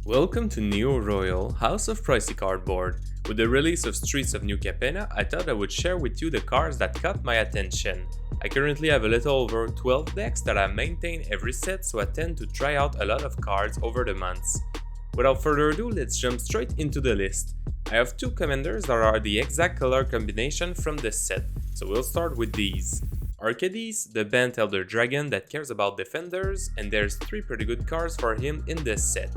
Welcome to NeoRoyal, House of Pricey Cardboard. With the release of Streets of New Capenna, I thought I would share with you the cards that caught my attention. I currently have a little over 12 decks that I maintain every set, so I tend to try out a lot of cards over the months. Without further ado, let's jump straight into the list. I have two commanders that are the exact color combination from the set, so we'll start with these. Arcades, the bent elder dragon that cares about defenders, and there's 3 pretty good cards for him in this set.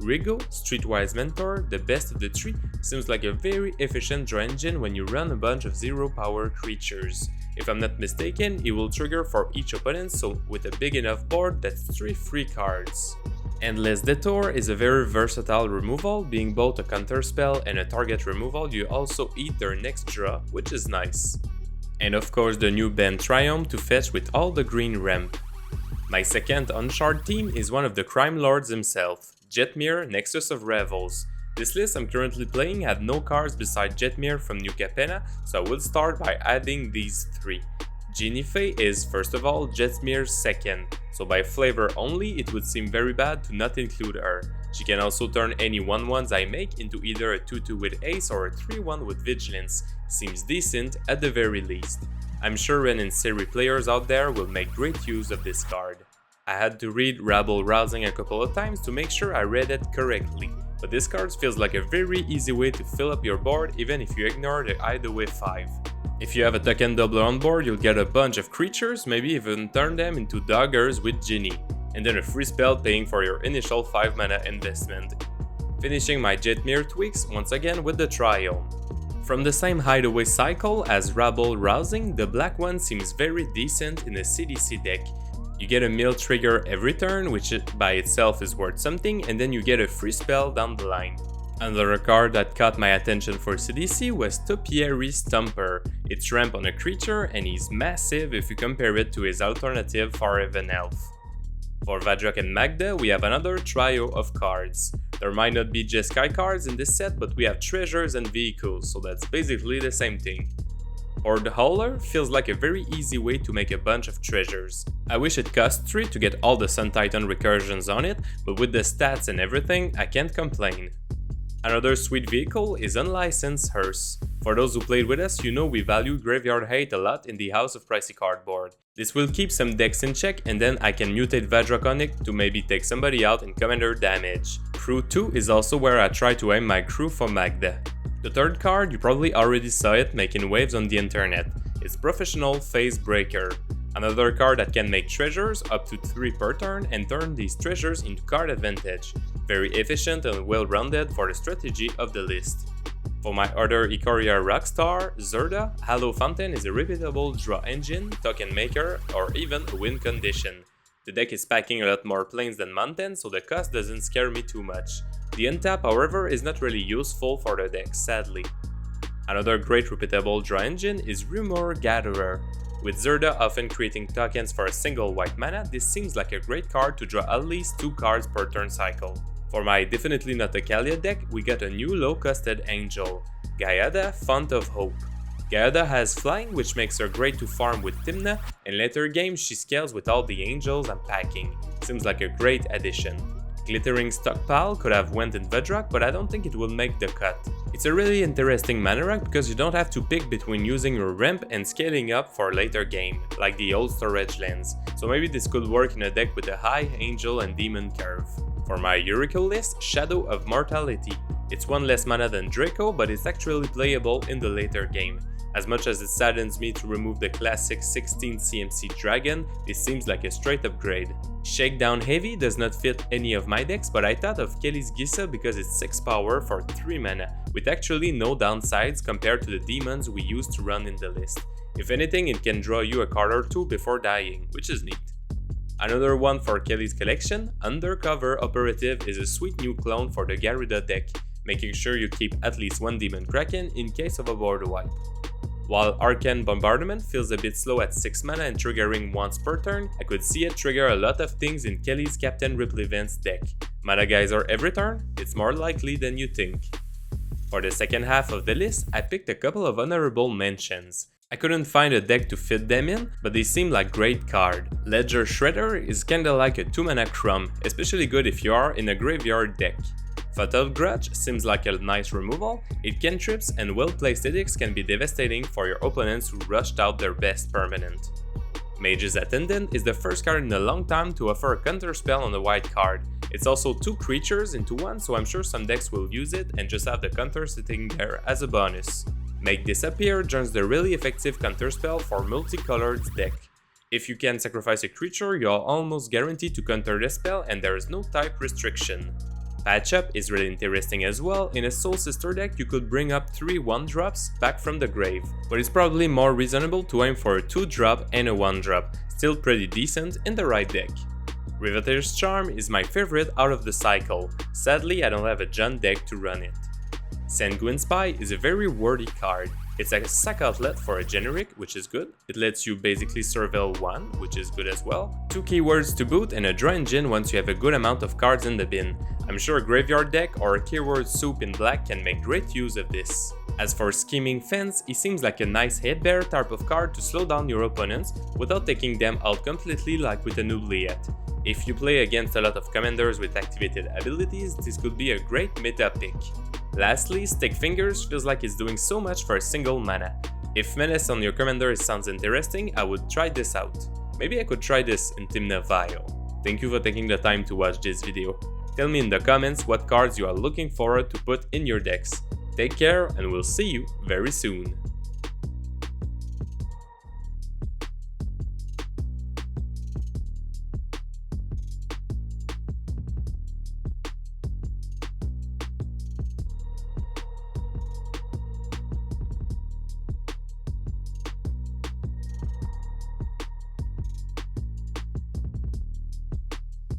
Rigo, Streetwise Mentor, the best of the 3, seems like a very efficient draw engine when you run a bunch of 0 power creatures. If I'm not mistaken, he will trigger for each opponent, so with a big enough board, that's 3 free cards. Endless Detour is a very versatile removal, being both a counter spell and a target removal. You also eat their next draw, which is nice. And of course the new band Triumph to fetch with all the green ramp. My second Unshard team is one of the crime lords himself, Jetmir, Nexus of Revels. This list I'm currently playing had no cards beside Jetmir from New Capenna, so I will start by adding these 3. Jennifer is first of all Jetmir's second, so by flavor only it would seem very bad to not include her. She can also turn any 1/1s I make into either a 2/2 with Ace or a 3/1 with Vigilance. Seems decent at the very least. I'm sure Ren and Siri players out there will make great use of this card. I had to read Rabble Rousing a couple of times to make sure I read it correctly, but this card feels like a very easy way to fill up your board even if you ignore the Hideaway 5. If you have a token doubler on board, you'll get a bunch of creatures, maybe even turn them into daggers with Ginny, and then a free spell paying for your initial 5 mana investment. Finishing my Jetmir tweaks once again with the Triumph. From the same Hideaway cycle as Rabble Rousing, the black one seems very decent in a CDC deck. You get a mill trigger every turn, which by itself is worth something, and then you get a free spell down the line. Another card that caught my attention for CDC was Topiary Stumper. It's ramp on a creature and he's massive if you compare it to his alternative Forever Elf. For Vadrak and Magda, we have another trio of cards. There might not be Jeskai cards in this set, but we have treasures and vehicles, so that's basically the same thing. Horde Hauler feels like a very easy way to make a bunch of treasures. I wish it cost 3 to get all the Sun Titan recursions on it, but with the stats and everything, I can't complain. Another sweet vehicle is Unlicensed Hearse. For those who played with us, you know we value Graveyard Hate a lot in the House of Pricey Cardboard. This will keep some decks in check, and then I can mutate Vadrak on it to maybe take somebody out in commander damage. Crew 2 is also where I try to aim my crew for Magda. The third card, you probably already saw it making waves on the internet. It's Professional Phase Breaker. Another card that can make treasures up to 3 per turn and turn these treasures into card advantage. Very efficient and well-rounded for the strategy of the list. For my other Ikoria Rockstar, Zerda, Halo Fountain is a repeatable draw engine, token maker, or even a win condition. The deck is packing a lot more plains than mountains, so the cost doesn't scare me too much. The untap, however, is not really useful for the deck, sadly. Another great repeatable draw engine is Rumor Gatherer. With Zerda often creating tokens for a single white mana, this seems like a great card to draw at least 2 cards per turn cycle. For my definitely not a Kalia deck, we got a new low-costed angel, Gaiada, Font of Hope. Gaiada has flying, which makes her great to farm with Tymna, and later games she scales with all the angels and packing. Seems like a great addition. Glittering Stockpile could have went in Vadrak, but I don't think it will make the cut. It's a really interesting mana rack because you don't have to pick between using your ramp and scaling up for a later game, like the old storage lands, so maybe this could work in a deck with a high angel and demon curve. For my Eurico list, Shadow of Mortality. It's 1 less mana than Draco, but it's actually playable in the later game. As much as it saddens me to remove the classic 16 CMC Dragon, this seems like a straight upgrade. Shakedown Heavy does not fit any of my decks, but I thought of Kelly's Gisa because it's 6 power for 3 mana, with actually no downsides compared to the demons we used to run in the list. If anything, it can draw you a card or 2 before dying, which is neat. Another one for Kelly's collection, Undercover Operative is a sweet new clone for the Garuda deck, making sure you keep at least 1 Demon Kraken in case of a board wipe. While Arcane Bombardment feels a bit slow at 6 mana and triggering once per turn, I could see it trigger a lot of things in Kelly's Captain Ripley Vance deck. Mana Geyser every turn? It's more likely than you think. For the second half of the list, I picked a couple of honorable mentions. I couldn't find a deck to fit them in, but they seem like great card. Ledger Shredder is kinda like a 2 mana Crumb, especially good if you are in a graveyard deck. Fatal Grudge seems like a nice removal, it cantrips and well-placed edicts can be devastating for your opponents who rushed out their best permanent. Mage's Attendant is the first card in a long time to offer a counter spell on a white card. It's also 2 creatures into 1, so I'm sure some decks will use it and just have the counter sitting there as a bonus. Make Disappear joins the really effective counter spell for multicolored deck. If you can sacrifice a creature, you're almost guaranteed to counter the spell and there is no type restriction. Patch Up is really interesting as well. In a Soul Sister deck, you could bring up 3 1-drops back from the grave, but it's probably more reasonable to aim for a 2-drop and a 1-drop, still pretty decent in the right deck. Riveteers Charm is my favorite out of the cycle, sadly I don't have a Jund deck to run it. Sanguine Spy is a very worthy card. It's like a sack outlet for a generic, which is good. It lets you basically surveil 1, which is good as well. 2 keywords to boot and a draw engine once you have a good amount of cards in the bin. I'm sure a graveyard deck or a keyword soup in black can make great use of this. As for Scheming Fence, he seems like a nice headbearer type of card to slow down your opponents without taking them out completely like with an Oubliette. If you play against a lot of commanders with activated abilities, this could be a great meta pick. Lastly, Stick Fingers feels like it's doing so much for a single mana. If Menace on your commander sounds interesting, I would try this out. Maybe I could try this in Tymna Vial. Thank you for taking the time to watch this video. Tell me in the comments what cards you are looking forward to put in your decks. Take care and we'll see you very soon.